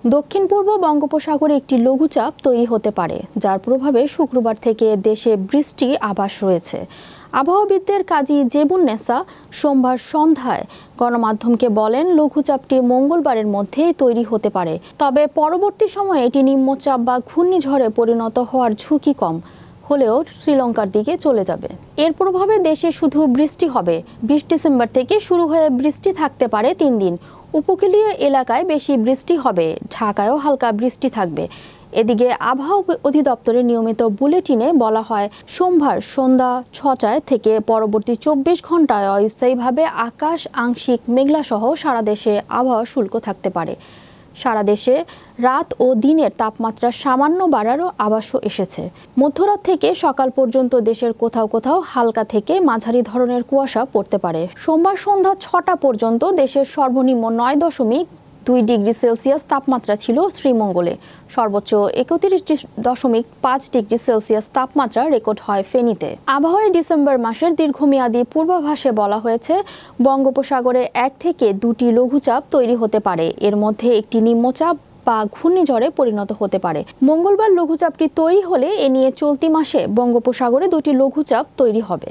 দক্ষিণ পূর্ব বঙ্গোপসাগরে একটি লঘুচাপ তৈরি হতে পারে, যার প্রভাবে শুক্রবার থেকে দেশে বৃষ্টি আভাস রয়েছে। আবহাওয়াবিদদের কাজী জেবুন্নেসা সোমবার সন্ধ্যায় গণমাধ্যমকে বলেন, লঘুচাপটি মঙ্গলবারের মধ্যেই তৈরি হতে পারে, তবে পরবর্তী সময়ে এটি নিম্নচাপ বা ঘূর্ণিঝড়ে পরিণত হওয়ার ঝুঁকি কম হলেও শ্রীলঙ্কার দিকে চলে যাবে। এর প্রভাবে দেশে শুধু বৃষ্টি হবে। ২০ ডিসেম্বর থেকে শুরু হয়ে বৃষ্টি থাকতে পারে ৩ দিন। উপকূলীয় এলাকায় বেশি বৃষ্টি হবে, ঢাকায়ও হালকা বৃষ্টি থাকবে। এদিকে আবহাওয়া অধিদপ্তরের নিয়মিত বুলেটিনে বলা হয়, সোমবার সন্ধ্যা ৬টায় থেকে পরবর্তী ২৪ ঘন্টায় অস্থায়ীভাবে আকাশ আংশিক মেঘলাসহ সারা দেশে আবহাওয়া শুষ্ক থাকতে পারে। সারা দেশে রাত ও দিনের তাপমাত্রা সামান্য বাড়ারও আভাসও এসেছে। মধ্যরাত থেকে সকাল পর্যন্ত দেশের কোথাও কোথাও হালকা থেকে মাঝারি ধরনের কুয়াশা পড়তে পারে। সোমবার সন্ধ্যা ৬টা পর্যন্ত দেশের সর্বনিম্ন ৯.২ ডিগ্রি সেলসিয়াস তাপমাত্রা ছিল শ্রীমঙ্গলে। সর্বোচ্চ ৩১.৫ ডিগ্রি সেলসিয়াস তাপমাত্রা রেকর্ড হয় ফেনীতে। আবহাওয়ায় ডিসেম্বর মাসের দীর্ঘমেয়াদী পূর্বাভাসে বলা হয়েছে, বঙ্গোপসাগরে ১ থেকে ২টি লঘুচাপ তৈরি হতে পারে। এর মধ্যে একটি নিম্নচাপ বা ঘূর্ণিঝড়ে পরিণত হতে পারে। মঙ্গলবার লঘুচাপটি তৈরি হলে এ নিয়ে চলতি মাসে বঙ্গোপসাগরে ২টি লঘুচাপ তৈরি হবে।